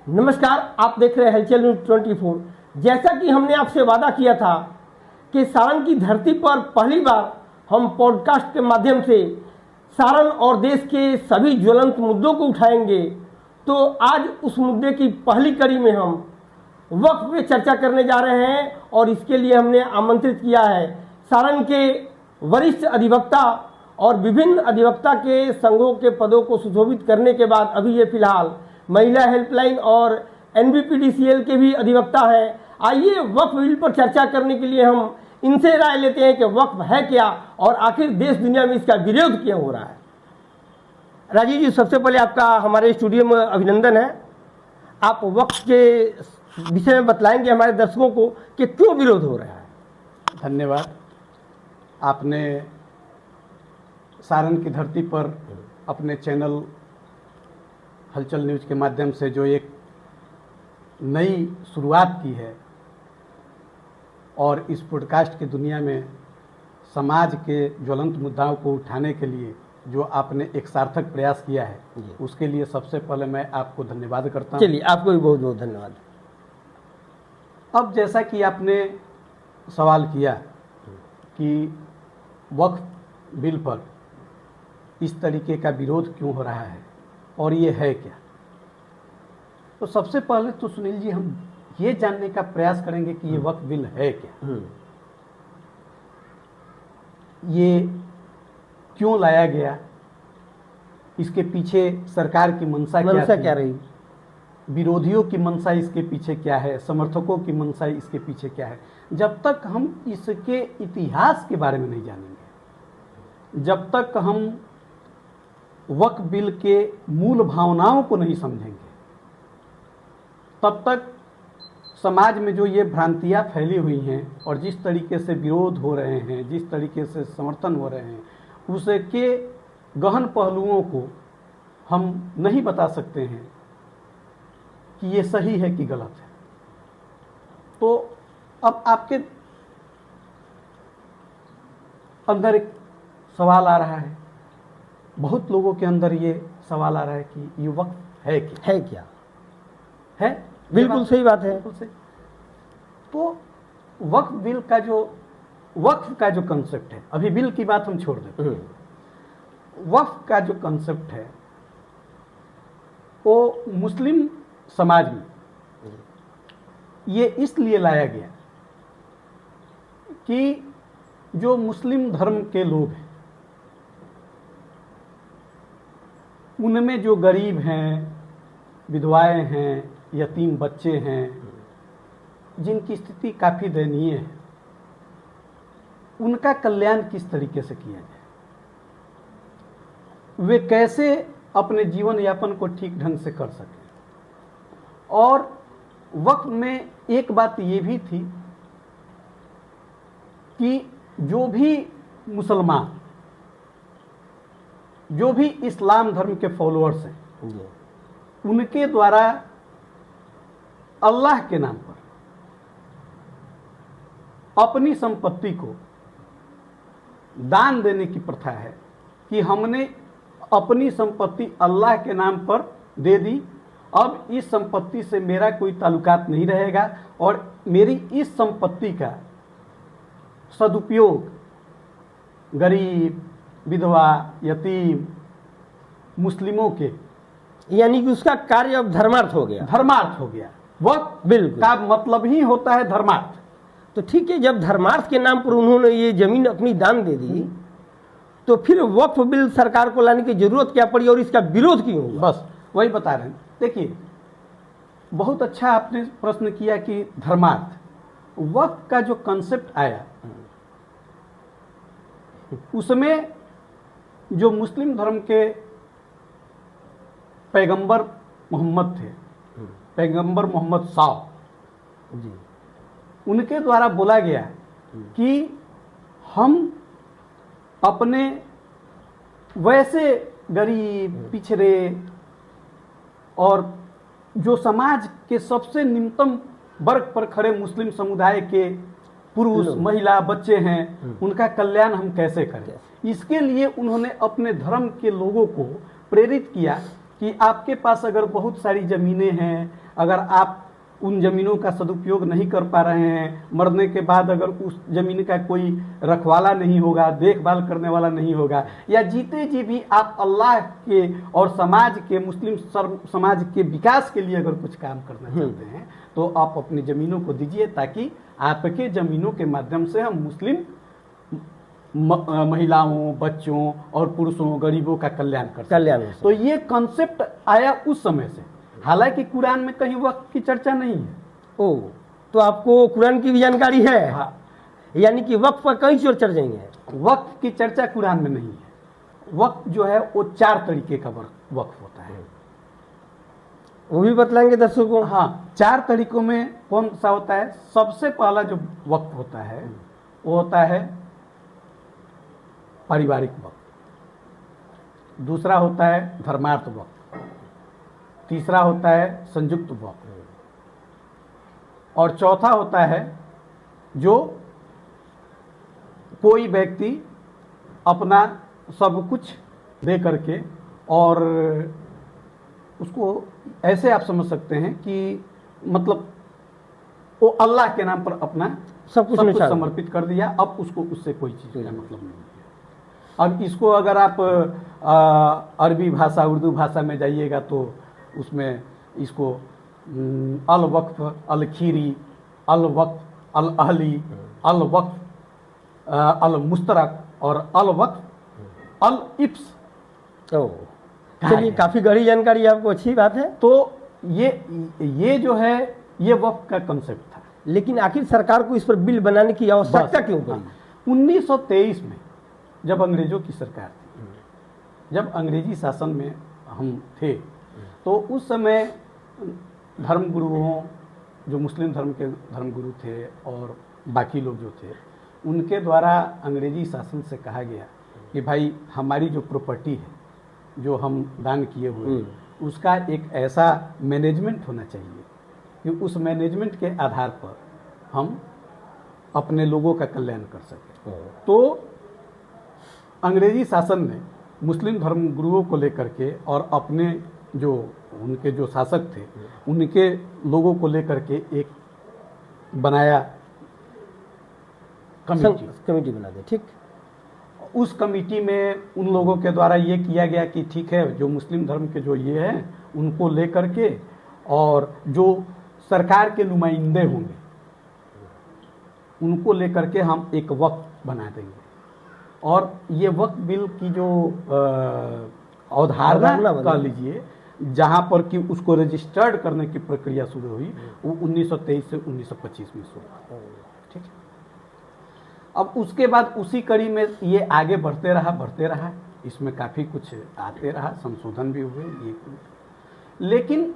नमस्कार, आप देख रहे हैं हलचल न्यूज 24। जैसा कि हमने आपसे वादा किया था कि सारण की धरती पर पहली बार हम पॉडकास्ट के माध्यम से सारण और देश के सभी ज्वलंत मुद्दों को उठाएंगे, तो आज उस मुद्दे की पहली कड़ी में हम वक्फ पे चर्चा करने जा रहे हैं और इसके लिए हमने आमंत्रित किया है सारण के वरिष्ठ अधिवक्ता और विभिन्न अधिवक्ता के संघों के पदों को सुशोभित करने के बाद अभी ये फिलहाल महिला हेल्पलाइन और एनबीपीडीसीएल के भी अधिवक्ता हैं। आइए वक्फ बिल पर चर्चा करने के लिए हम इनसे राय लेते हैं कि वक्फ है क्या और आखिर देश दुनिया में इसका विरोध क्यों हो रहा है। राजीव जी, सबसे पहले आपका हमारे स्टूडियो में अभिनंदन है। आप वक्फ के विषय में बतलाएंगे हमारे दर्शकों को कि क्यों विरोध हो रहा है। धन्यवाद। आपने सारण की धरती पर अपने चैनल हलचल न्यूज के माध्यम से जो एक नई शुरुआत की है और इस पॉडकास्ट की दुनिया में समाज के ज्वलंत मुद्दाओं को उठाने के लिए जो आपने एक सार्थक प्रयास किया है, उसके लिए सबसे पहले मैं आपको धन्यवाद करता हूँ। चलिए, आपको भी बहुत बहुत धन्यवाद। अब जैसा कि आपने सवाल किया कि वक्फ बिल पर इस तरीके का विरोध क्यों हो रहा है और ये है क्या, तो सबसे पहले तो सुनील जी हम ये जानने का प्रयास करेंगे कि ये वक्फ बिल है क्या, ये क्यों लाया गया, इसके पीछे सरकार की मंशा क्या रही, विरोधियों की मंशा इसके पीछे क्या है, समर्थकों की मंशा इसके पीछे क्या है। जब तक हम इसके इतिहास के बारे में नहीं जानेंगे, जब तक हम वक्फ बिल के मूल भावनाओं को नहीं समझेंगे, तब तक समाज में जो ये भ्रांतियाँ फैली हुई हैं और जिस तरीके से विरोध हो रहे हैं, जिस तरीके से समर्थन हो रहे हैं, उसके गहन पहलुओं को हम नहीं बता सकते हैं कि ये सही है कि गलत है। तो अब आपके अंदर एक सवाल आ रहा है, बहुत लोगों के अंदर ये सवाल आ रहा है कि ये वक्फ है क्या, है बिल्कुल सही बात है। बिल्कुल सही। तो वक्फ बिल का जो वक्फ का जो कंसेप्ट है, अभी बिल की बात हम छोड़ देते हैं, वक्फ का जो कंसेप्ट है वो मुस्लिम समाज में ये इसलिए लाया गया कि जो मुस्लिम धर्म के लोग हैं, उनमें जो गरीब हैं, विधवाएं हैं, यतीम बच्चे हैं, जिनकी स्थिति काफ़ी दयनीय है, उनका कल्याण किस तरीके से किया जाए, वे कैसे अपने जीवन यापन को ठीक ढंग से कर सकें। और वक्त में एक बात ये भी थी कि जो भी मुसलमान, जो भी इस्लाम धर्म के फॉलोअर्स हैं, उनके द्वारा अल्लाह के नाम पर अपनी संपत्ति को दान देने की प्रथा है कि हमने अपनी संपत्ति अल्लाह के नाम पर दे दी, अब इस संपत्ति से मेरा कोई ताल्लुकात नहीं रहेगा और मेरी इस संपत्ति का सदुपयोग गरीब, विधवा, यतीम, मुस्लिमों के, यानी कि उसका कार्य अब धर्मार्थ हो गया। धर्मार्थ हो गया। वक्फ बिल्कुल का मतलब ही होता है धर्मार्थ। तो ठीक है, जब धर्मार्थ के नाम पर उन्होंने ये जमीन अपनी दान दे दी, तो फिर वक्फ बिल सरकार को लाने की जरूरत क्या पड़ी और इसका विरोध क्यों हुआ? बस वही बता रहे हैं। देखिए, बहुत अच्छा आपने प्रश्न किया कि धर्मार्थ, वक्फ का जो कंसेप्ट आया उसमें जो मुस्लिम धर्म के पैगंबर मोहम्मद थे, पैगंबर मोहम्मद साहब जी, उनके द्वारा बोला गया कि हम अपने वैसे गरीब, पिछड़े और जो समाज के सबसे निम्नतम वर्ग पर खड़े मुस्लिम समुदाय के पुरुष, महिला, बच्चे हैं, उनका कल्याण हम कैसे करें। इसके लिए उन्होंने अपने धर्म के लोगों को प्रेरित किया कि आपके पास अगर बहुत सारी ज़मीनें हैं, अगर आप उन ज़मीनों का सदुपयोग नहीं कर पा रहे हैं, मरने के बाद अगर उस ज़मीन का कोई रखवाला नहीं होगा, देखभाल करने वाला नहीं होगा, या जीते जी भी आप अल्लाह के और समाज के, मुस्लिम समाज के विकास के लिए अगर कुछ काम करना चाहते हैं तो आप अपनी ज़मीनों को दीजिए, ताकि आपके ज़मीनों के माध्यम से हम मुस्लिम महिलाओं, बच्चों और पुरुषों, गरीबों का कल्याण कर सकते। तो ये कॉन्सेप्ट आया उस समय से। हालांकि कुरान में कहीं वक्त की चर्चा नहीं है। ओ, तो आपको कुरान की भी जानकारी है? हाँ। यानी कि वक्त पर कई चर्चा नहीं है। वक्त की चर्चा कुरान में नहीं है। वक्त जो है वो 4 तरीके का वक्त होता है। वो भी बतलाएंगे दर्शकों को? हाँ, 4 तरीकों में कौन सा होता है? सबसे पहला जो वक्त होता है वो होता है पारिवारिक वक्त, दूसरा होता है धर्मार्थ वक्त, तीसरा होता है संयुक्त वक्त, और चौथा होता है जो कोई व्यक्ति अपना सब कुछ दे करके, और उसको ऐसे आप समझ सकते हैं कि मतलब वो अल्लाह के नाम पर अपना सब कुछ समर्पित कर दिया, अब उसको उससे कोई चीज़ का मतलब नहीं है। अब इसको अगर आप अरबी भाषा, उर्दू भाषा में जाइएगा तो उसमें इसको अल वक्फ, अल खीरी, अल वक्फ, अल अहली, अल वक्फ, अल मुश्तरक और अल वक्फ, अल इप्स। चलिए, काफ़ी गहरी जानकारी आपको, अच्छी बात है। तो ये जो है ये वक्फ का कंसेप्ट था। लेकिन आखिर सरकार को इस पर बिल बनाने की आवश्यकता क्यों पड़ी? 1923 में जब अंग्रेजों की सरकार थी, जब अंग्रेजी शासन में हम थे, तो उस समय धर्मगुरुओं, जो मुस्लिम धर्म के धर्मगुरु थे और बाकी लोग जो थे, उनके द्वारा अंग्रेजी शासन से कहा गया कि भाई हमारी जो प्रॉपर्टी है, जो हम दान किए हुए, उसका एक ऐसा मैनेजमेंट होना चाहिए कि उस मैनेजमेंट के आधार पर हम अपने लोगों का कल्याण कर सकें। तो अंग्रेजी शासन ने मुस्लिम धर्मगुरुओं को लेकर के और अपने जो उनके जो शासक थे उनके लोगों को लेकर के एक बनाया कमेटी बना दी। ठीक, उस कमेटी में उन लोगों के द्वारा ये किया गया कि ठीक है, जो मुस्लिम धर्म के जो ये हैं उनको लेकर के, और जो सरकार के नुमाइंदे होंगे उनको लेकर के हम एक वक्फ बना देंगे, और ये वक्फ बिल की जो अवधारणा कह लीजिए, जहाँ पर कि उसको रजिस्टर्ड करने की प्रक्रिया शुरू हुई, वो 1923 से 1925 में शुरू। ठीक है। अब उसके बाद उसी कड़ी में ये आगे बढ़ते रहा, इसमें काफ़ी कुछ आते रहा, संशोधन भी हुए ये। लेकिन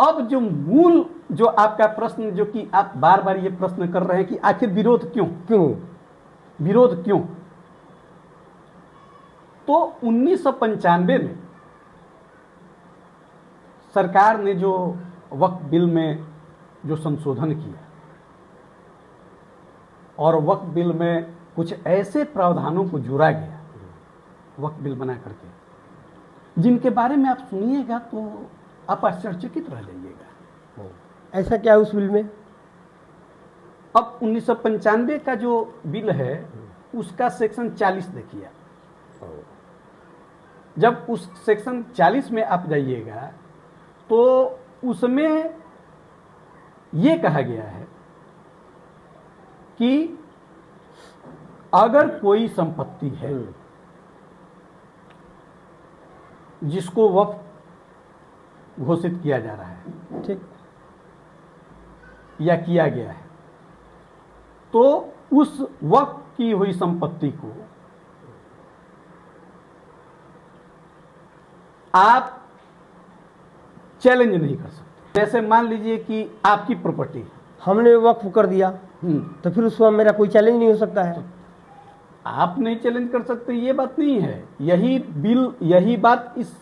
अब जो मूल, जो आपका प्रश्न, जो कि आप बार बार ये प्रश्न कर रहे हैं कि आखिर विरोध क्यों, तो 1995 में सरकार ने जो वक्फ बिल में जो संशोधन किया, और वक्फ बिल में कुछ ऐसे प्रावधानों को जोड़ा गया वक्फ बिल बना करके, जिनके बारे में आप सुनिएगा तो आप आश्चर्यचकित रह जाइएगा। ऐसा क्या है उस बिल में? अब 1995 का जो बिल है उसका सेक्शन 40 देखिए। जब उस सेक्शन 40 में आप जाइएगा तो उसमें ये कहा गया है कि अगर कोई संपत्ति है जिसको वक्फ घोषित किया जा रहा है, ठीक, या किया गया है, तो उस वक्फ की हुई संपत्ति को आप चैलेंज नहीं कर सकते। जैसे मान लीजिए कि आपकी प्रॉपर्टी हमने वक्फ कर दिया, तो फिर उसमें मेरा कोई चैलेंज नहीं हो सकता है? आप नहीं चैलेंज कर सकते, ये बात नहीं है। यही बात इस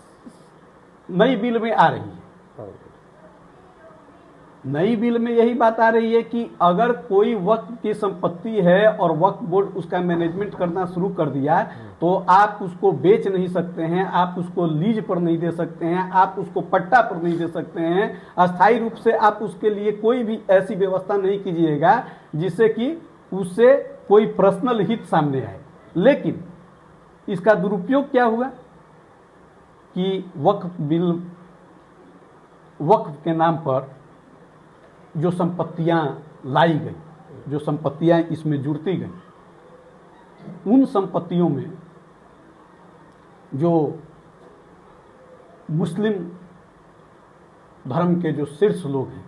नई बिल में आ रही है। नई बिल में यही बात आ रही है कि अगर कोई वक्फ की संपत्ति है और वक्फ बोर्ड उसका मैनेजमेंट करना शुरू कर दिया तो आप उसको बेच नहीं सकते हैं, आप उसको लीज पर नहीं दे सकते हैं, आप उसको पट्टा पर नहीं दे सकते हैं। अस्थायी रूप से आप उसके लिए कोई भी ऐसी व्यवस्था नहीं कीजिएगा जिससे कि उससे कोई पर्सनल हित सामने आए। लेकिन इसका दुरुपयोग क्या हुआ कि वक्फ बिल, वक्फ के नाम पर जो संपत्तियां लाई गई, जो संपत्तियां इसमें जुड़ती गई, उन संपत्तियों में जो मुस्लिम धर्म के जो शीर्ष लोग हैं,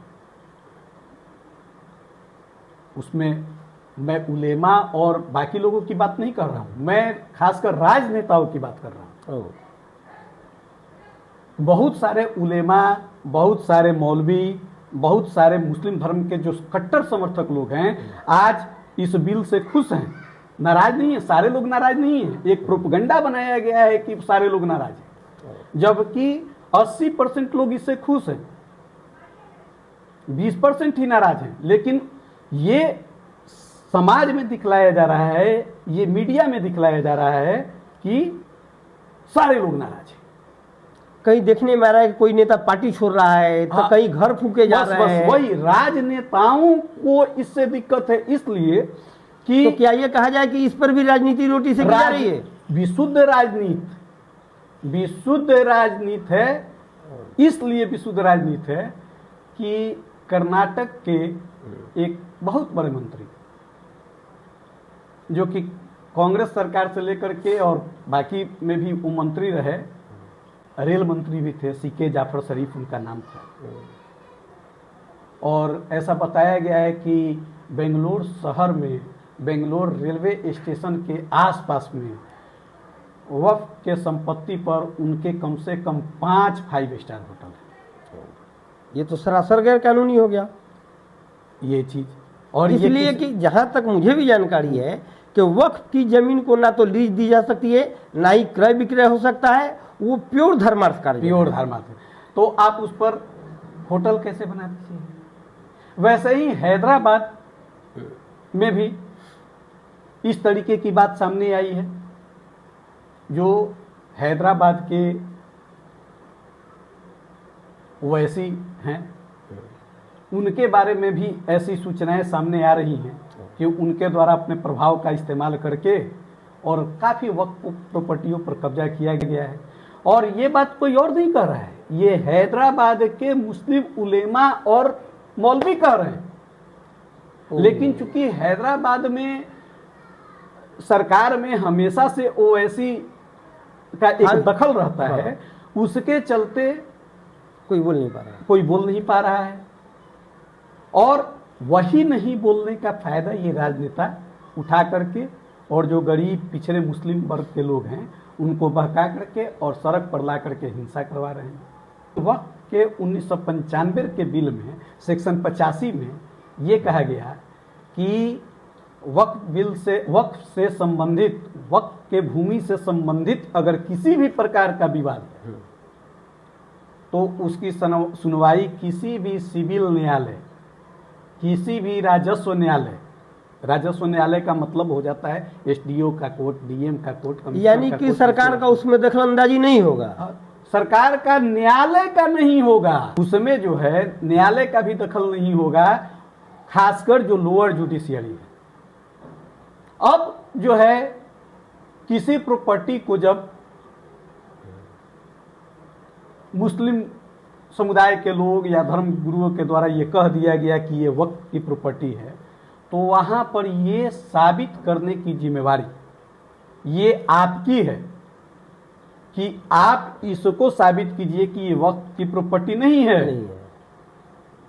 उसमें मैं उलेमा और बाकी लोगों की बात नहीं कर रहा हूं, मैं खासकर राजनेताओं की बात कर रहा हूं। बहुत सारे उलेमा, बहुत सारे मौलवी, बहुत सारे मुस्लिम धर्म के जो कट्टर समर्थक लोग हैं आज इस बिल से खुश हैं, नाराज नहीं है। सारे लोग नाराज नहीं है, एक प्रोपगंडा बनाया गया है कि सारे लोग नाराज हैं, जबकि 80% लोग इससे खुश हैं, 20% ही नाराज हैं। लेकिन ये समाज में दिखलाया जा रहा है, ये मीडिया में दिखलाया जा रहा है कि सारे लोग नाराज हैं। कहीं देखने में आ रहा है कि कोई नेता पार्टी छोड़ रहा है, तो हाँ, कहीं घर फूके जा बस रहे हैं। वही राजनेताओं को इससे दिक्कत है, इसलिए कि तो क्या ये कहा जाए कि इस पर भी राजनीति रोटी से की जा रही है? विशुद्ध राजनीति, विशुद्ध राजनीति है। इसलिए विशुद्ध राजनीति है कि कर्नाटक के एक बहुत बड़े मंत्री जो कि कांग्रेस सरकार से लेकर के और बाकी में भी वो मंत्री रहे, रेल मंत्री भी थे, सीके जाफर शरीफ उनका नाम था। और ऐसा बताया गया है कि बेंगलोर शहर में, बेंगलोर रेलवे स्टेशन के आसपास में वक्फ के संपत्ति पर उनके कम से कम 5 5 स्टार होटल हैं। ये तो सरासर गैर कानूनी हो गया ये चीज। और इसलिए कि जहां तक मुझे भी जानकारी है कि वक्फ की जमीन को ना तो लीज दी जा सकती है, ना ही क्रय विक्रय हो सकता है, वो प्योर धर्मार्थ कार्य, प्योर धर्मार्थ। तो आप उस पर होटल कैसे बना दीजिए? वैसे ही हैदराबाद में भी इस तरीके की बात सामने आई है। जो हैदराबाद के ओवैसी हैं, उनके बारे में भी ऐसी सूचनाएं सामने आ रही हैं कि उनके द्वारा अपने प्रभाव का इस्तेमाल करके और काफ़ी वक्फ प्रॉपर्टियों पर कब्जा किया गया है। और ये बात कोई और नहीं कर रहा है, ये हैदराबाद के मुस्लिम उलेमा और मौलवी कह रहे हैं। लेकिन चूंकि हैदराबाद में सरकार में हमेशा से ओवैसी का एक दखल रहता है, उसके चलते कोई बोल नहीं पा रहा है, कोई बोल नहीं पा रहा है। और वही नहीं बोलने का फायदा ये राजनेता उठा करके और जो गरीब पिछड़े मुस्लिम वर्ग के लोग हैं उनको बहका करके और सड़क पर ला करके हिंसा करवा रहे हैं। वक्फ के 1995 के बिल में सेक्शन 85 में ये कहा गया कि वक्फ से संबंधित, वक्फ के भूमि से संबंधित अगर किसी भी प्रकार का विवाद है तो उसकी सुनवाई किसी भी सिविल न्यायालय, किसी भी राजस्व न्यायालय, राजस्व न्यायालय का मतलब हो जाता है एसडीओ का कोर्ट, डीएम का कोर्ट, यानी कि सरकार का उसमें दखलंदाजी नहीं होगा, सरकार का न्यायालय का नहीं होगा, उसमें जो है न्यायालय का भी दखल नहीं होगा, खासकर जो लोअर जुडिशियरी है। अब जो है किसी प्रॉपर्टी को जब मुस्लिम समुदाय के लोग या धर्म गुरुओं के द्वारा ये कह दिया गया कि ये वक्फ की प्रॉपर्टी है, तो वहां पर ये साबित करने की जिम्मेवारी ये आपकी है कि आप इसको साबित कीजिए कि ये वक्फ की प्रॉपर्टी नहीं है।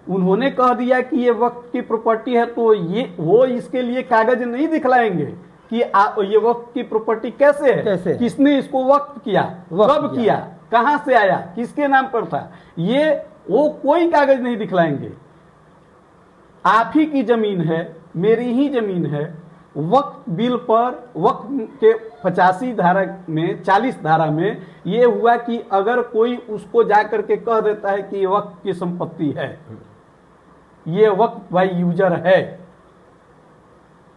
उन्होंने कह दिया कि ये वक्फ की प्रॉपर्टी है, तो ये वो इसके लिए कागज नहीं दिखलाएंगे कि ये वक्फ की प्रॉपर्टी कैसे है, कैसे? किसने इसको वक्फ किया, कब किया, कहां से आया, किसके नाम पर था, ये वो कोई कागज नहीं दिखलाएंगे। आप ही की जमीन है, मेरी ही जमीन है। वक्फ बिल पर वक्फ के 85 धारा में 40 धारा में ये हुआ कि अगर कोई उसको जाकर के कह देता है कि ये वक्फ की संपत्ति है ये वक्फ बाय यूजर है,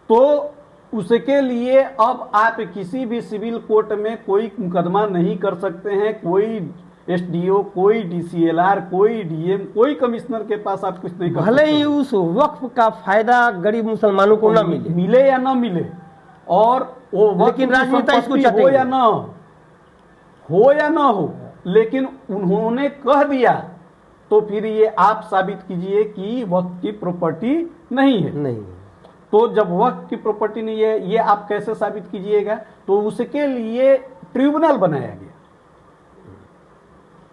तो उसके लिए अब आप किसी भी सिविल कोर्ट में कोई मुकदमा नहीं कर सकते हैं। कोई एसडीओ, कोई डीसीएलआर, कोई डीएम, कोई कमिश्नर के पास आप कुछ नहीं कर सकते। भले ही उस वक्फ का फायदा गरीब मुसलमानों को न मिले, मिले या ना मिले, और वो लेकिन राजनेता इसको हो चाटेंगे। या ना हो, लेकिन उन्होंने कह दिया तो फिर ये आप साबित कीजिए कि वक्फ की प्रॉपर्टी नहीं है। नहीं, तो जब वक्फ की प्रॉपर्टी नहीं है, ये आप कैसे साबित कीजिएगा? तो उसके लिए ट्रिब्यूनल बनाया गया।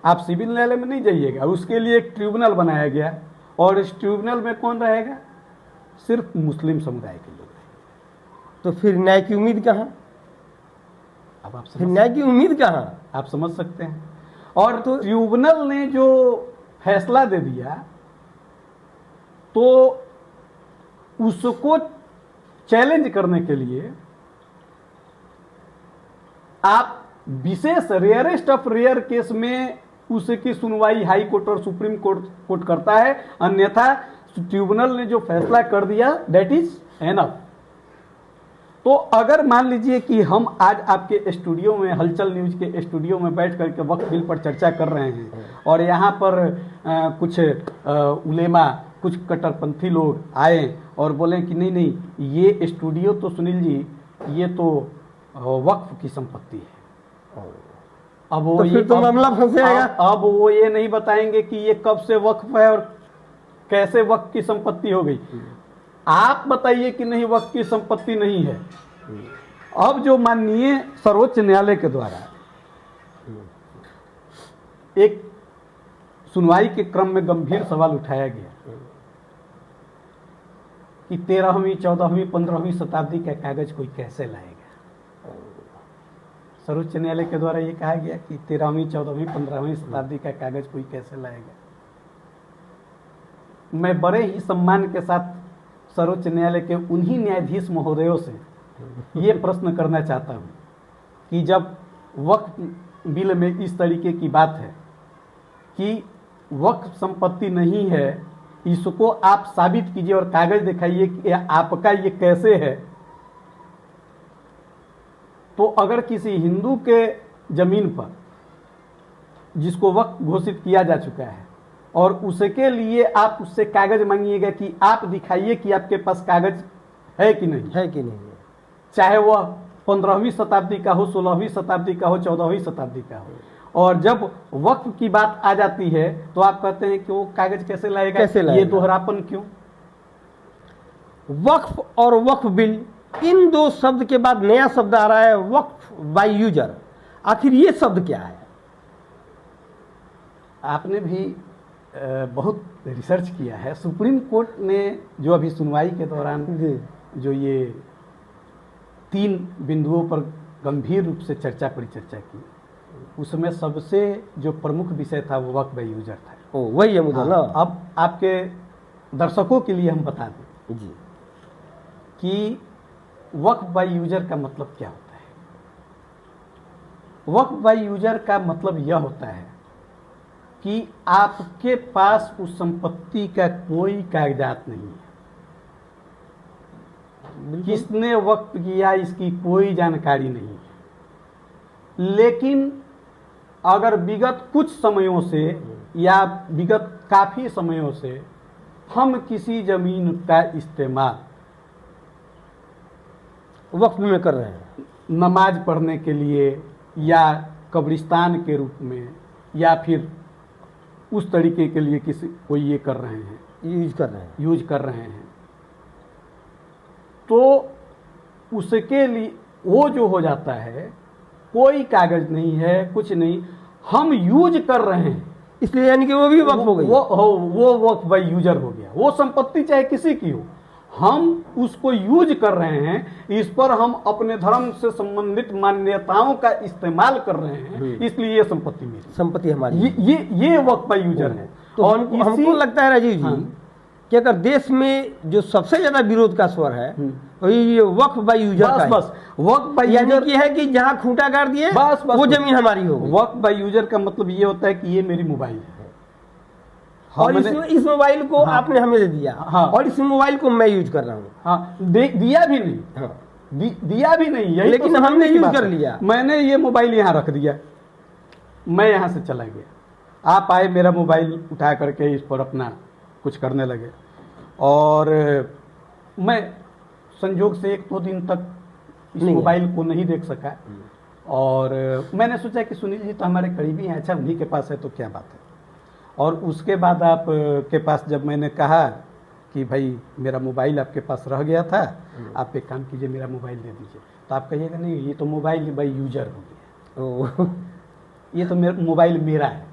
आप सिविल न्यायालय में नहीं जाइएगा, उसके लिए एक ट्रिब्यूनल बनाया गया, और इस ट्रिब्यूनल में कौन रहेगा? सिर्फ मुस्लिम समुदाय के लोग। तो फिर न्याय की उम्मीद कहाँ? अब आप फिर न्याय की उम्मीद कहाँ? आप समझ सकते हैं। और तो ट्रिब्यूनल ने जो फैसला दे दिया, तो उसको चैलेंज करने के लिए आप विशेष रेयरेस्ट ऑफ रेयर केस में उसकी सुनवाई हाई कोर्ट और सुप्रीम कोर्ट करता है, अन्यथा ट्रिब्यूनल ने जो फैसला कर दिया दैट इज एनफ। तो अगर मान लीजिए कि हम आज आपके स्टूडियो में, हलचल न्यूज के स्टूडियो में बैठ करके वक्फ बिल पर चर्चा कर रहे हैं, और यहाँ पर कुछ उलेमा, कुछ कट्टरपंथी लोग आए और बोले कि नहीं नहीं, ये स्टूडियो तो सुनील जी, ये तो वक्फ की संपत्ति है। अब वो तो ये फिर तो मामला फंस जाएगा। अब वो ये नहीं बताएंगे कि ये कब से वक्फ है और कैसे वक्फ की संपत्ति हो गई। आप बताइए कि नहीं, वक्फ की संपत्ति नहीं है। अब जो माननीय सर्वोच्च न्यायालय के द्वारा एक सुनवाई के क्रम में गंभीर सवाल उठाया गया कि 13वीं, 14वीं, 15वीं शताब्दी का कागज कोई कैसे लाएगा। सर्वोच्च न्यायालय के द्वारा ये कहा गया कि 13वीं, 14वीं, 15वीं शताब्दी का कागज कोई कैसे लाएगा। मैं बड़े ही सम्मान के साथ सर्वोच्च न्यायालय के उन्हीं न्यायाधीश महोदयों से ये प्रश्न करना चाहता हूँ कि जब वक्फ बिल में इस तरीके की बात है कि वक्फ संपत्ति नहीं है, इसको आप साबित कीजिए और कागज दिखाइए कि आपका ये कैसे है। तो अगर किसी हिंदू के जमीन पर जिसको वक्फ घोषित किया जा चुका है और उसके लिए आप उससे कागज मांगिएगा कि आप दिखाइए कि आपके पास कागज है कि नहीं, है कि नहीं, चाहे वह 15वीं शताब्दी का हो, 16वीं शताब्दी का हो, 14वीं शताब्दी का हो, और जब वक्फ की बात आ जाती है तो आप कहते हैं कि वो कागज कैसे लाएगा, ये दोहरापन क्यों? वक्फ और वक्फ बिल, इन दो शब्द के बाद नया शब्द आ रहा है वक्फ बाय यूजर। आखिर ये शब्द क्या है? आपने भी बहुत रिसर्च किया है। सुप्रीम कोर्ट ने जो अभी सुनवाई के दौरान जो ये 3 बिंदुओं पर गंभीर रूप से चर्चा की, उसमें सबसे जो प्रमुख विषय था वो वक्फ बाय यूजर था। ओ, वही है मुद्दा ना। अब आपके दर्शकों के लिए हम बता दें जी कि वक्फ बाय यूजर का मतलब क्या होता है। वक्फ बाय यूजर का मतलब यह होता है कि आपके पास उस संपत्ति का कोई कागजात नहीं है, किसने वक्फ किया इसकी कोई जानकारी नहीं है, लेकिन अगर विगत कुछ समयों से या विगत काफी समयों से हम किसी जमीन का इस्तेमाल वक्फ में कर रहे हैं, नमाज पढ़ने के लिए या कब्रिस्तान के रूप में या फिर उस तरीके के लिए किसी कोई ये कर रहे हैं, यूज कर रहे हैं, तो उसके लिए वो जो हो जाता है, कोई कागज नहीं है, कुछ नहीं, हम यूज कर रहे हैं, इसलिए यानी कि वो भी वक्फ हो गई। वो वक्फ बाय यूजर हो गया। वो संपत्ति चाहे किसी की हो, हम उसको यूज कर रहे हैं, इस पर हम अपने धर्म से संबंधित मान्यताओं का इस्तेमाल कर रहे हैं, इसलिए ये संपत्ति मेरी, संपत्ति हमारी, ये वक्फ बाय यूजर है। तो और हमको लगता है राजीव जी कि अगर देश में जो सबसे ज्यादा विरोध का स्वर है वही वक्फ बाय यूजर का है। बस वक्फ बाय यूजर है कि जहां खूंटा गाड़ दिए वो जमीन हमारी हो गई। वक्फ बाय यूजर का मतलब ये होता है कि ये मेरी मोबाइल है, हाँ, और इस मोबाइल को हाँ, आपने हमें दे दिया। हाँ, और इस मोबाइल को मैं यूज कर रहा हूँ। हाँ, दिया भी नहीं। हाँ, दिया भी नहीं, यही लेकिन तो हमने की यूज बात कर है। लिया। मैंने ये मोबाइल यहाँ रख दिया, मैं यहाँ से चला गया, आप आए मेरा मोबाइल उठा करके इस पर अपना कुछ करने लगे, और मैं संजोग से 1-2 दिन तक इस नहीं मोबाइल को नहीं देख सका। और मैंने सोचा कि सुनील जी तो हमारे करीबी हैं, अच्छा उन्हीं के पास है तो क्या बात है। और उसके बाद आप के पास जब मैंने कहा कि भाई मेरा मोबाइल आपके पास रह गया था, आप एक काम कीजिए मेरा मोबाइल दे दीजिए, तो आप कहिएगा नहीं ये तो मोबाइल भाई यूजर हो गया, ओ, ये तो मेरा मोबाइल मेरा है।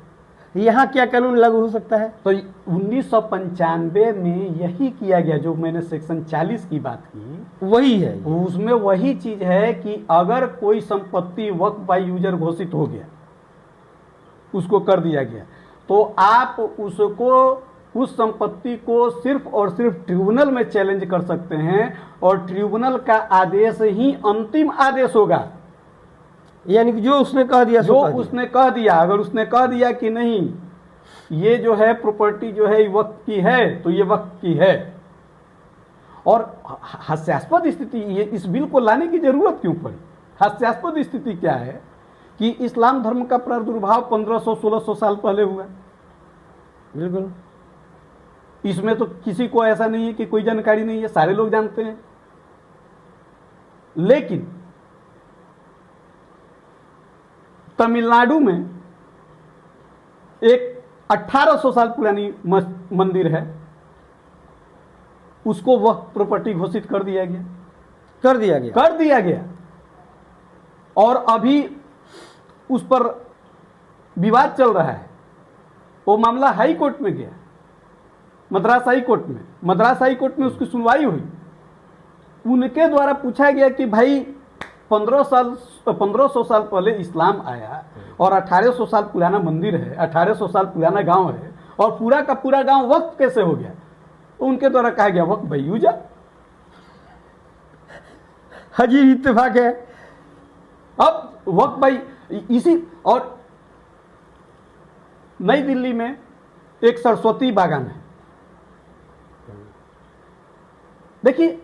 यहाँ क्या कानून लागू हो सकता है? तो 1995 में यही किया गया, जो मैंने सेक्शन 40 की बात की वही है। उसमें वही चीज है कि अगर कोई संपत्ति वक्फ बाय यूजर घोषित हो गया, उसको कर दिया गया, तो आप उसको उस संपत्ति को सिर्फ और सिर्फ ट्रिब्यूनल में चैलेंज कर सकते हैं, और ट्रिब्यूनल का आदेश ही अंतिम आदेश होगा। यानी कि जो उसने कह दिया, जो उसने कह दिया, अगर उसने कह दिया कि नहीं ये जो है प्रॉपर्टी जो है वक्त की है, तो ये वक्त की है। और हास्यास्पद स्थिति, ये इस बिल को लाने की जरूरत क्यों पड़ी? हास्यास्पद स्थिति क्या है कि इस्लाम धर्म का प्रादुर्भाव 1500-1600 साल पहले हुआ। बिल्कुल, इसमें तो किसी को ऐसा नहीं है कि कोई जानकारी नहीं है, सारे लोग जानते हैं। लेकिन तमिलनाडु में एक 1800 साल पुरानी मंदिर है, उसको वह प्रॉपर्टी घोषित कर दिया गया। और अभी उस पर विवाद चल रहा है। वो मामला हाई कोर्ट में गया, मद्रास हाई कोर्ट में उसकी सुनवाई हुई। उनके द्वारा पूछा गया कि भाई 1500 साल पहले इस्लाम आया और 1800 साल पुराना मंदिर है, 1800 साल पुराना गांव है, और पूरा का पूरा गांव वक्त कैसे हो गया? तो उनके द्वारा कहा गया वक्त बाय यूजर। अजीब इत्तेफाक है। अब वक्त बाय इसी, और नई दिल्ली में एक सरस्वती बागान है। देखिए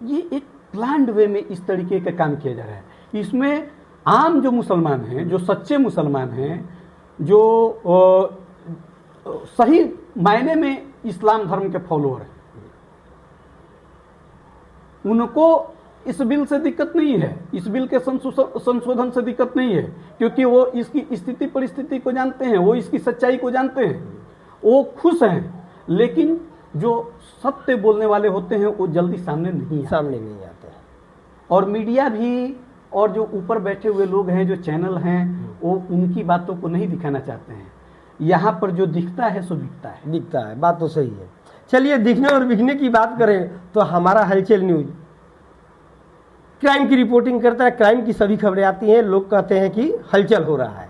ये एक प्लान्ड वे में इस तरीके का काम किया जा रहा है। इसमें आम जो मुसलमान हैं, जो सच्चे मुसलमान हैं, जो सही मायने में इस्लाम धर्म के फॉलोअर हैं, उनको इस बिल से दिक्कत नहीं है, इस बिल के संशोधन से दिक्कत नहीं है, क्योंकि वो इसकी स्थिति परिस्थिति को जानते हैं, वो इसकी सच्चाई को जानते हैं, वो खुश हैं। लेकिन जो सत्य बोलने वाले होते हैं वो जल्दी सामने नहीं आते। और मीडिया भी, और जो ऊपर बैठे हुए लोग हैं, जो चैनल हैं, वो उनकी बातों को नहीं दिखाना चाहते हैं। यहाँ पर जो दिखता है सो बिकता है। बात तो सही है। चलिए, दिखने और बिकने की बात करें तो हमारा हलचल न्यूज क्राइम की रिपोर्टिंग करता है। क्राइम की सभी खबरें आती हैं, लोग कहते हैं कि हलचल हो रहा है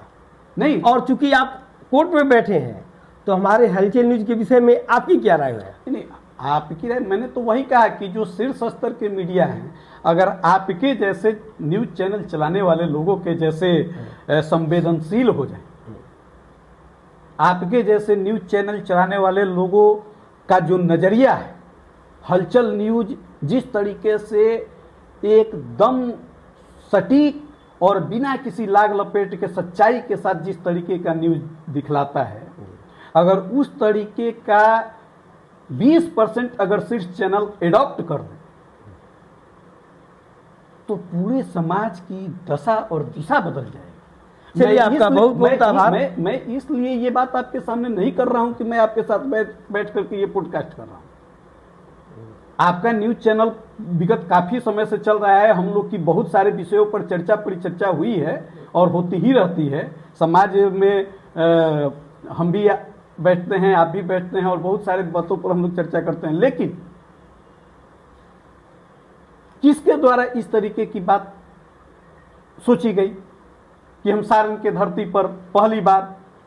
नहीं। और चूंकि आप कोर्ट में बैठे हैं तो हमारे हलचल न्यूज के विषय में आपकी क्या राय है? नहीं, आपकी राय, मैंने तो वही कहा कि जो शीर्ष स्तर के मीडिया हैं, अगर आपके जैसे न्यूज चैनल चलाने वाले लोगों के जैसे संवेदनशील हो जाए, आपके जैसे न्यूज चैनल चलाने वाले लोगों का जो नजरिया है, हलचल न्यूज जिस तरीके से एकदम सटीक और बिना किसी लाग लपेट के सच्चाई के साथ जिस तरीके का न्यूज दिखलाता है, अगर उस तरीके का 20% अगर शीर्ष चैनल एडॉप्ट कर दे तो पूरे समाज की दशा और दिशा बदल जाएगी। चलिए, आपका बहुत बहुत आभार। मैं इसलिए ये बात आपके सामने नहीं कर रहा हूं कि मैं आपके साथ बैठ करके ये पॉडकास्ट कर रहा हूं। आपका न्यूज चैनल विगत काफी समय से चल रहा है, हम लोग की बहुत सारे विषयों पर चर्चा परिचर्चा हुई है और होती ही रहती है। समाज में हम भी बैठते हैं, आप भी बैठते हैं, और बहुत सारे बातों पर हम लोग चर्चा करते हैं। लेकिन किसके द्वारा इस तरीके की बात सोची गई कि हम सारण के धरती पर पहली बार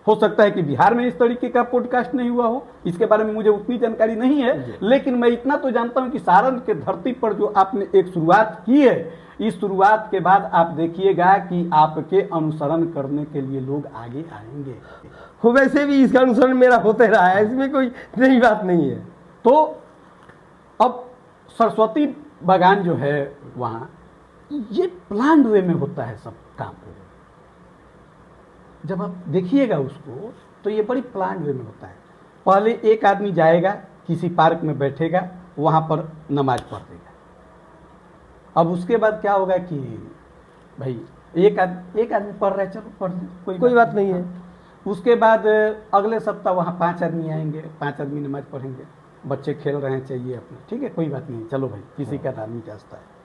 हो सकता है कि बिहार में इस तरीके का पॉडकास्ट नहीं हुआ हो, इसके बारे में मुझे उतनी जानकारी नहीं है, लेकिन मैं इतना तो जानता हूं कि सारण के धरती पर जो आपने एक शुरुआत की है, इस शुरुआत के बाद आप देखिएगा कि आपके अनुसरण करने के लिए लोग आगे आएंगे। हो वैसे भी इसका अनुसरण मेरा होते रहा है, इसमें कोई नई बात नहीं है। तो अब सरस्वती बागान जो है वहाँ, ये प्लान वे में होता है सब काम। जब आप देखिएगा उसको तो ये बड़ी प्लान वे में होता है। पहले एक आदमी जाएगा, किसी पार्क में बैठेगा, वहाँ पर नमाज पढ़ देगा। अब उसके बाद क्या होगा कि भाई एक आदमी पढ़ रहा है, चलो पढ़ दे, कोई बात नहीं है। उसके बाद अगले सप्ताह वहाँ 5 आदमी आएंगे, 5 आदमी नमाज पढ़ेंगे, बच्चे खेल रहे हैं, चाहिए अपने, ठीक है, कोई बात नहीं, चलो भाई, किसी का धार्मिक आस्था है।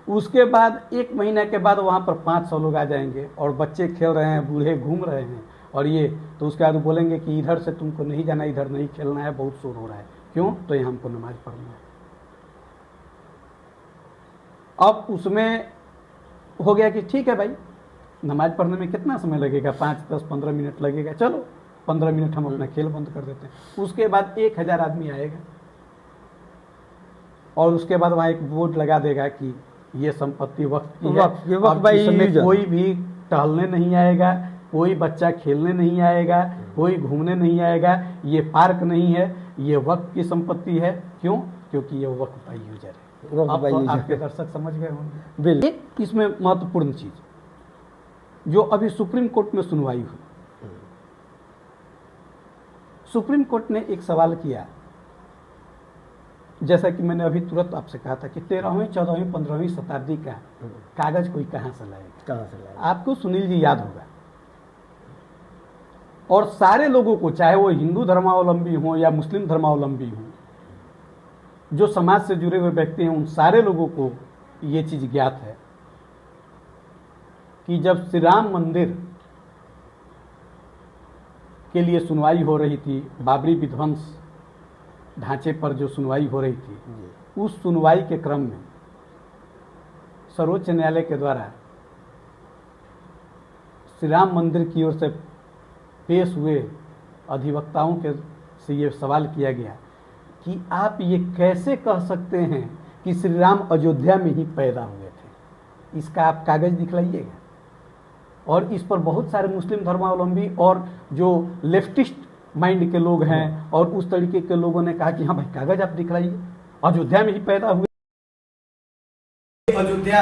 उसके बाद 1 महीना के बाद वहाँ पर 500 लोग आ जाएंगे और बच्चे खेल रहे हैं, बूढ़े घूम रहे हैं, और ये तो उसके बाद बोलेंगे कि इधर से तुमको नहीं जाना, इधर नहीं खेलना है, बहुत शोर हो रहा है। क्यों? तो ये हमको नमाज पढ़ना है। अब उसमें हो गया कि ठीक है भाई, नमाज पढ़ने में कितना समय लगेगा, 5, 10, 15 मिनट लगेगा, चलो 15 मिनट हम अपना खेल बंद कर देते हैं। उसके बाद 1000 आदमी आएगा और उसके बाद वहाँ एक बोर्ड लगा देगा कि ये संपत्ति वक्त की है, अब इसमें कोई भी टहलने नहीं आएगा, कोई बच्चा खेलने नहीं आएगा, कोई घूमने नहीं आएगा, ये पार्क नहीं है, ये वक्त की संपत्ति है। क्यों? क्योंकि ये वक्त बाई यूजर है। अब तो आपके दर्शक समझ गए होंगे। एक इसमें महत्वपूर्ण चीज जो अभी सुप्रीम कोर्ट में सुनवाई हुई, सुप्रीम कोर्ट ने एक सवाल किया, जैसा कि मैंने अभी तुरंत आपसे कहा था कि 13वीं, 14वीं, 15वीं शताब्दी का कागज कोई कहां से लाएगा। आपको सुनील जी याद होगा, और सारे लोगों को, चाहे वो हिंदू धर्मावलंबी हो या मुस्लिम धर्मावलंबी हो, जो समाज से जुड़े हुए व्यक्ति हैं, उन सारे लोगों को ये चीज ज्ञात है कि जब श्री राम मंदिर के लिए सुनवाई हो रही थी, बाबरी विध्वंस ढांचे पर जो सुनवाई हो रही थी, उस सुनवाई के क्रम में सर्वोच्च न्यायालय के द्वारा श्री राम मंदिर की ओर से पेश हुए अधिवक्ताओं के से ये सवाल किया गया कि आप ये कैसे कह सकते हैं कि श्री राम अयोध्या में ही पैदा हुए थे, इसका आप कागज दिखलाइएगा। और इस पर बहुत सारे मुस्लिम धर्मावलंबी और जो लेफ्टिस्ट माइंड के लोग हैं और उस तरीके के लोगों ने कहा कि हाँ भाई, कागज आप दिखलाइए, अयोध्या में ही पैदा हुए। अयोध्या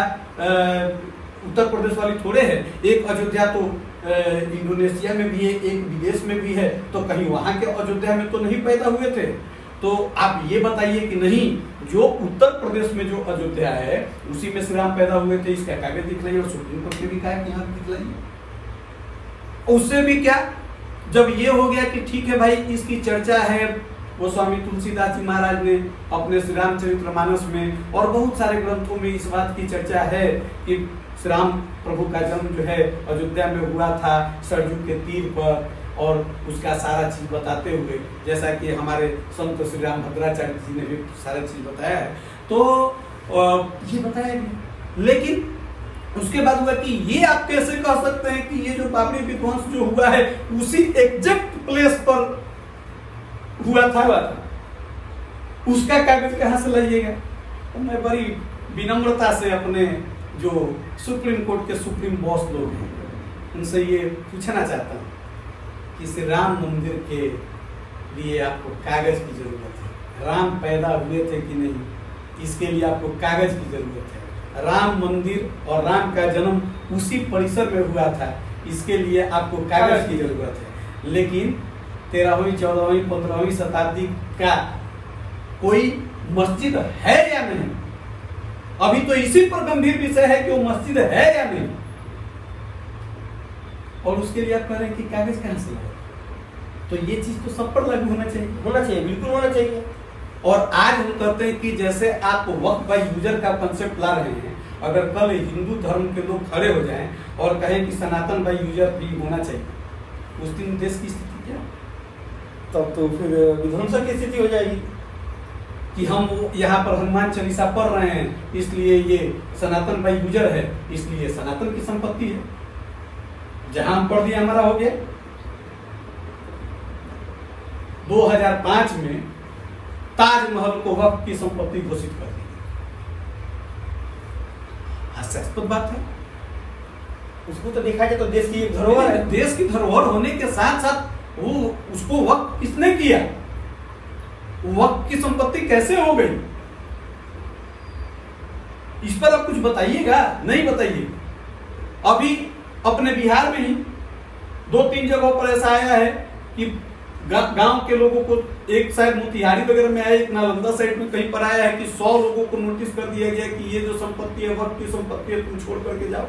उत्तर प्रदेश वाली थोड़े है, एक अयोध्या तो इंडोनेशिया में भी है, एक विदेश में भी है, तो कहीं वहां के अयोध्या में तो नहीं पैदा हुए थे। तो आप ये बताइए कि नहीं, जो उत्तर प्रदेश में जो अयोध्या है उसी में श्री राम पैदा हुए थे, इसका कागज दिखलाइए। और सुप्रीम कोर्ट ने भी कहा कि यहाँ दिखलाइए। उससे भी क्या, जब ये हो गया कि ठीक है भाई, इसकी चर्चा है, वो स्वामी तुलसीदास जी महाराज ने अपने श्री रामचरितमानस में और बहुत सारे ग्रंथों में इस बात की चर्चा है कि श्री राम प्रभु का जन्म जो है अयोध्या में हुआ था, सरजू के तीर पर, और उसका सारा चीज बताते हुए, जैसा कि हमारे संत श्री राम भद्राचार्य जी ने भी सारा चीज बताया है। तो ये बताया गया, लेकिन उसके बाद हुआ कि ये आप कैसे कह सकते हैं कि ये जो बाबरी विध्वंस जो हुआ है उसी एग्जैक्ट प्लेस पर हुआ था, उसका कागज कहां से लाइएगा। तो मैं बड़ी विनम्रता से अपने जो सुप्रीम कोर्ट के सुप्रीम बॉस लोग हैं उनसे ये पूछना चाहता हूँ कि श्री राम मंदिर के लिए आपको कागज की जरूरत है, राम पैदा हुए थे कि नहीं, इसके लिए आपको कागज की जरूरत है। राम मंदिर और राम का जन्म उसी परिसर में हुआ था, इसके लिए आपको कागज की जरूरत है। लेकिन 13वीं, 14वीं, 15वीं शताब्दी का कोई मस्जिद है या नहीं, अभी तो इसी पर गंभीर विषय है कि वो मस्जिद है या नहीं, और उसके लिए आप कह रहे हैं कि कागज कहां से लाए। तो ये चीज तो सब पर लागू होना चाहिए, बिल्कुल होना चाहिए। और आज हम कहते हैं कि जैसे आप वक्त बाय यूजर का कंसेप्ट ला रहे हैं, अगर कल हिंदू धर्म के लोग खड़े हो जाएं और कहें कि सनातन बाय यूजर भी होना चाहिए, उस दिन देश की स्थिति क्या, तब तो फिर विध्वंस की स्थिति हो जाएगी कि हम यहाँ पर हनुमान चालीसा पढ़ रहे हैं इसलिए ये सनातन बाय यूजर है, इसलिए सनातन की संपत्ति है, जहां हम पढ़ दिया हमारा हो गया। 2005 में ताजमहल को वक्फ की संपत्ति घोषित कर दी। हास्यास्पद बात है। उसको तो देखा जाए तो देश की एक धरोहर है। देश की धरोहर होने के साथ साथ वो उसको वक्फ किसने किया, वक्फ की संपत्ति कैसे हो गई, इस पर आप कुछ बताइएगा। नहीं बताइए। अभी अपने बिहार में ही 2-3 जगहों पर ऐसा आया है कि गांव के लोगों को, एक शायद मोतिहारी वगैरह में आया, एक नालंदा साइड में कहीं पर आया है कि 100 लोगों को नोटिस कर दिया गया कि ये जो संपत्ति है वक्फ की संपत्ति है, तुम छोड़ करके जाओ।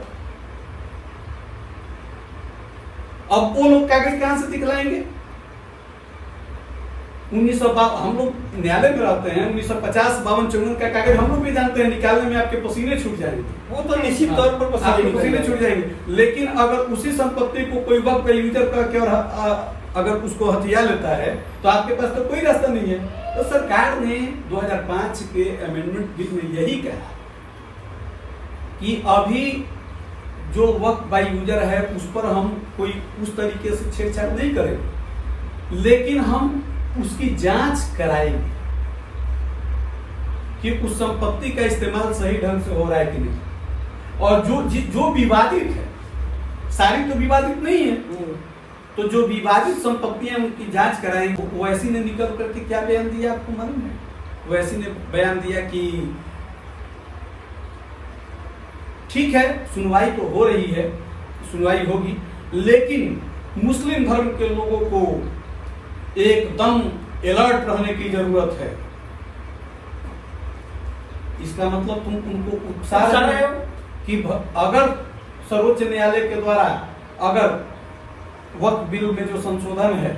अब वो लोग कागज कहां से दिखलाएंगे? 1952 हम लोग न्यायालय में रहते हैं, 1950, 52, 54 का कागज हम लोग भी जानते हैं, निकालने में आपके पसीने छूट जाएंगे। वो तो निश्चित तौर पर पसीने छूट जाएंगे। लेकिन अगर उसी संपत्ति को कोई वक्फ का यूजर करके और अगर उसको हथिया लेता है तो आपके पास तो कोई रास्ता नहीं है। तो सरकार ने 2005 के अमेंडमेंट बिल में यही कहा कि अभी जो वक्फ बाय यूजर है उस पर हम कोई उस तरीके से छेड़छाड़ नहीं करेंगे, लेकिन हम उसकी जांच कराएंगे कि उस संपत्ति का इस्तेमाल सही ढंग से हो रहा है कि नहीं। और जो विवादित है, सारी तो विवादित नहीं है, तो जो विवादित संपत्तियां उनकी जांच कराएंगे। ओवैसी ने निकल करके क्या बयान दिया आपको मालूम है? ओवैसी ने बयान दिया कि ठीक है, सुनवाई तो हो रही है, सुनवाई होगी, लेकिन मुस्लिम धर्म के लोगों को एकदम अलर्ट रहने की जरूरत है। इसका मतलब तुम उनको उकसा रहे हो कि अगर सर्वोच्च न्यायालय के द्वारा अगर वक्फ बिल में जो संशोधन है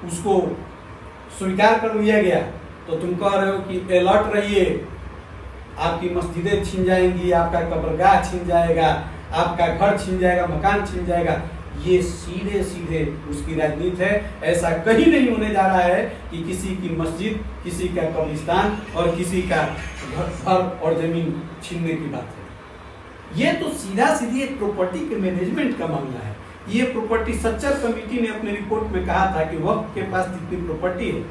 उसको स्वीकार कर लिया गया तो तुम कह रहे हो कि अलर्ट रहिए, आपकी मस्जिदें छीन जाएंगी, आपका कब्रगाह छीन जाएगा, आपका घर छीन जाएगा, मकान छीन जाएगा। ये सीधे सीधे उसकी राजनीति है। ऐसा कहीं नहीं होने जा रहा है कि किसी की मस्जिद, किसी का कब्रिस्तान और किसी का घर और जमीन छीनने की बात है। ये तो सीधा सीधी एक प्रॉपर्टी के मैनेजमेंट का मामला है। ये प्रॉपर्टी सच्चर कमेटी ने अपने रिपोर्ट में कहा था कि वक्फ के पास जितनी प्रॉपर्टी है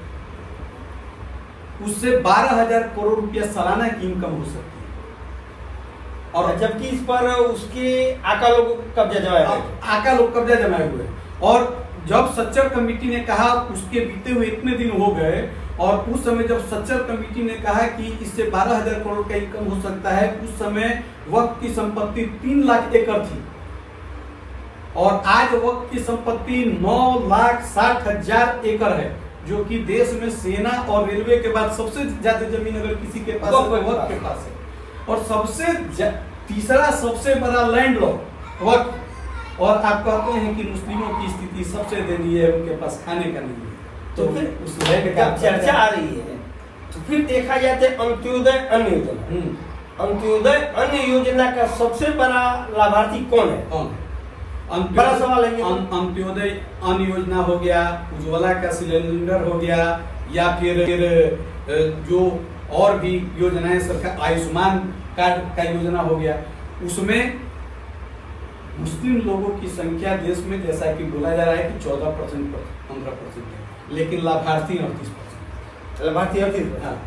उससे 12,000 करोड़ रुपया सालाना की इनकम हो सकती है। और जबकि इस पर उसके आका लोग कब्जा जमाए हुए। और जब सच्चर कमेटी ने कहा, उसके बीते हुए इतने दिन हो गए, और उस समय जब सच्चर कमेटी ने कहा कि इससे 12,000 करोड़ का इनकम हो सकता है, उस समय वक्फ की संपत्ति 3 लाख एकड़ थी और आज वक्फ की संपत्ति 9,60,000 एकड़ है, जो कि देश में सेना और रेलवे के बाद सबसे ज्यादा जमीन अगर किसी के पास है तो वक्फ के पास है। और सबसे तीसरा सबसे बड़ा लैंड लॉर्ड वक्फ। और आप कहते हैं कि मुस्लिमों की स्थिति सबसे दयनीय है, उनके पास खाने का नहीं है। तो फिर उस लैंड का चर्चा आ रही है तो फिर देखा जाए तो अंत्योदय अन्न योजना, अंत्योदय अन्न योजना का सबसे बड़ा लाभार्थी कौन है? बड़ा सवाल है। अंत्योदय अन्न योजना हो गया, उज्ज्वला का सिलेंडर हो गया, या फिर जो और भी योजनाएं सरकार, आयुष्मान कार्ड का योजना हो गया, उसमें मुस्लिम लोगों की संख्या देश में जैसा कि बोला जा रहा है कि 14% 15% है, लेकिन लाभार्थी 38%। लाभार्थी 38%। हाँ।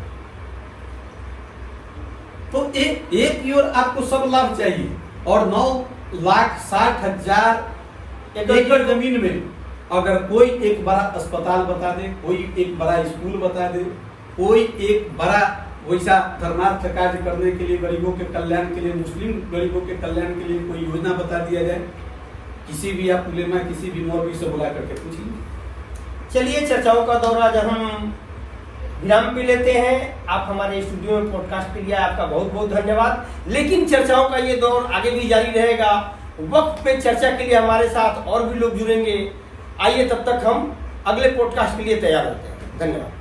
तो एक की ओर आपको सब लाभ चाहिए और 9,60,000 एकड़ जमीन में अगर कोई एक बड़ा अस्पताल बता दे, कोई एक बड़ा स्कूल बता दे, कोई एक बड़ा वैसा धर्मार्थ कार्य करने के लिए, गरीबों के कल्याण के लिए, मुस्लिम गरीबों के कल्याण के लिए कोई योजना बता दिया जाए, किसी भी आप उलेमा, किसी भी मौलवी से बुला करके पूछिए। चलिए, चर्चाओं का दौरा जब हम विराम पे लेते हैं। आप हमारे स्टूडियो में पॉडकास्ट के लिए आपका बहुत बहुत धन्यवाद। लेकिन चर्चाओं का ये दौर आगे भी जारी रहेगा। वक्त पे चर्चा के लिए हमारे साथ और भी लोग जुड़ेंगे। आइए, तब तक हम अगले पॉडकास्ट के लिए तैयार होते हैं। धन्यवाद।